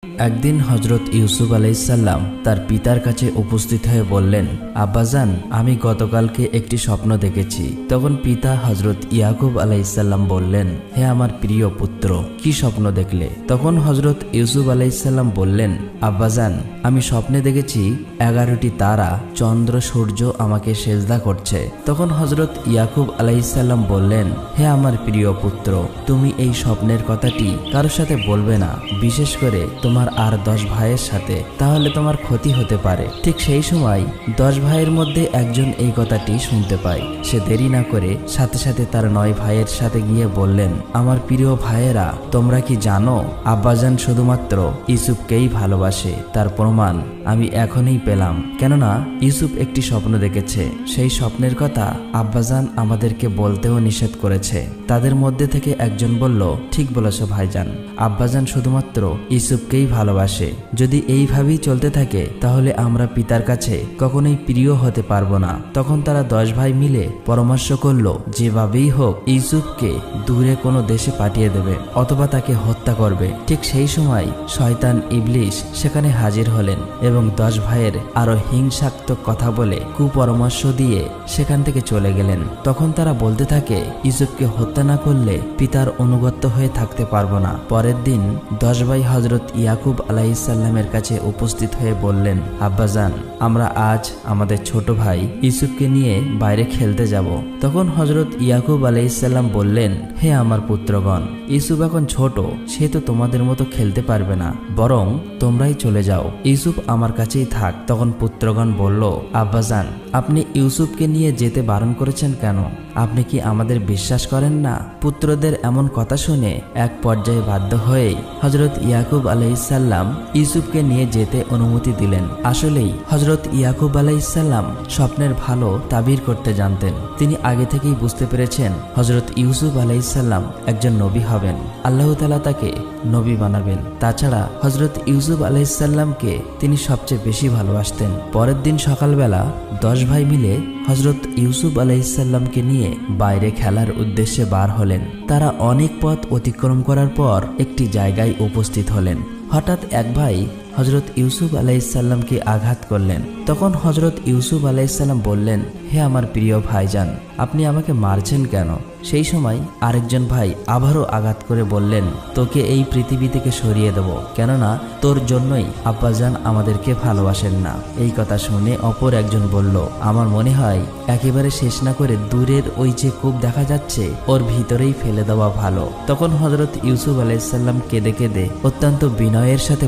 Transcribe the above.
একদিন হজরত ইউসুফ আলাইসাল্লাম তার পিতার কাছে উপস্থিত হয়ে বললেন, আব্বাজান, আমি গতকালকে একটি স্বপ্ন দেখেছি। তখন পিতা হজরত ইয়াকুব আলাইসাল্লাম বললেন, হে আমার প্রিয় পুত্র, কি স্বপ্ন দেখলে? তখন হজরত ইউসুফ আলাইসাল্লাম বললেন, আব্বাজান, আমি স্বপ্নে দেখেছি 11টি তারা, চন্দ্র, সূর্য আমাকে সেজদা করছে। তখন হজরত ইয়াকুব আলাইসাল্লাম বললেন, হে আমার প্রিয় পুত্র, তুমি এই স্বপ্নের কথাটি কারোর সাথে বলবে না, বিশেষ করে তোমার আর 10 ভাইয়ের সাথে, তাহলে তোমার ক্ষতি হতে পারে। ঠিক সেই সময় 10 ভাইয়ের মধ্যে একজন এই কথাটি শুনতে পায়। সে দেরি না করে সাথে সাথে তার 9 ভাইয়ের সাথে গিয়ে বললেন, আমার প্রিয় ভাইয়েরা, তোমরা কি জানো আব্বাজান শুধুমাত্র ইউসুফকেই ভালোবাসে? তার প্রমাণ আমি এখনই পেলাম। কেননা ইউসুফ একটি স্বপ্ন দেখেছে, সেই স্বপ্নের কথা আব্বাজান আমাদেরকে বলতেও নিষেধ করেছে। তাদের মধ্যে থেকে একজন বলল, ঠিক বলেছ ভাইজান, আব্বাজান শুধুমাত্র ইউসুফকেই ভালোবাসে। যদি এইভাবেই চলতে থাকে তাহলে আমরা পিতার কাছে কখনোই প্রিয় হতে পারবো না। তখন তারা 10 ভাই মিলে পরামর্শ করলো, যেভাবেই হোক ইউসুফকে দূরে কোনো দেশে পাঠিয়ে দেবে অথবা তাকে হত্যা করবে। ঠিক সেই সময় শয়তান ইবলিশ সেখানে হাজির হলেন এবং 10 ভাইয়ের আরো হিংসাত্মক কথা বলে কুপরামর্শ দিয়ে সেখান থেকে চলে গেলেন। তখন তারা বলতে থাকে, ইউসুফকে হত্যা না করলে পিতার অনুগত হয়ে থাকতে পারবো না। পরের দিন 10 ভাই হজরত ইয়াকুব আলাইহিসসালামের কাছে উপস্থিত হয়ে বললেন, আব্বাজান, আমরা আজ আমাদের ছোট ভাই ইউসুফকে নিয়ে বাইরে খেলতে যাব। তখন হজরত ইয়াকুব আলাইহিসসালাম বললেন, হে আমার পুত্রগণ, ইউসুফ এখন ছোট, সে তো তোমাদের মতো খেলতে পারবে না, বরং তোমরাই চলে যাও, ইউসুফ আমার কাছেই থাক। তখন পুত্রগণ বলল, আব্বাজান, আপনি ইউসুফকে নিয়ে যেতে বারণ করেছেন কেন? আপনি কি আমাদের বিশ্বাস করেন না? পুত্রদের এমন কথা শুনে এক পর্যায়ে বাধ্য হয়ে হজরত ইয়াকুব আলাইহিসসালাম ইউসুফকে নিয়ে যেতে অনুমতি দিলেন। আসলেই হজরত ইয়াকুব আলাইহিসসালাম স্বপ্নের ভালো তাবির করতে জানতেন। তিনি আগে থেকেই বুঝতে পেরেছেন হজরত ইউসুফ আলাইহিসসালাম একজন নবী হবেন, আল্লাহ তাআলা তাকে নবী বানাবেন। তাছাড়া হজরত ইউসুফ আলাইহিসসালামকে তিনি সবচেয়ে বেশি ভালোবাসতেন। পরের দিন সকালবেলা 10 ভাই মিলে হজরত ইউসুফ আলাইহিসসালামকে নিয়ে বাইরে খেলার উদ্দেশ্যে বার হলেন। তারা অনেক পথ অতিক্রম করার পর একটি জায়গায় উপস্থিত হলেন। হঠাৎ এক ভাই হজরত ইউসুফ আলাইহিসসালামকে আঘাত করলেন। তখন হজরত ইউসুফ আলাইহিসসালাম বললেন, হে আমার প্রিয় ভাইজান, আপনি আমাকে মারছেন কেন? সেই সময় আরেকজন ভাই আবারও আঘাত করে বললেন, তোকে এই পৃথিবী থেকে সরিয়ে দেব, কেননা তোর জন্যই আব্বাজান আমাদেরকে ভালোবাসেন না। এই কথা শুনে অপর একজন বলল, আমার মনে হয় একেবারে শেষ না করে দূরের ওই যে কূপ দেখা যাচ্ছে, ওর ভিতরেই ফেলে দেওয়া ভালো। তখন হজরত ইউসুফ আলাইহিসসালাম কেঁদে কেঁদে অত্যন্ত বিনয়ের সাথে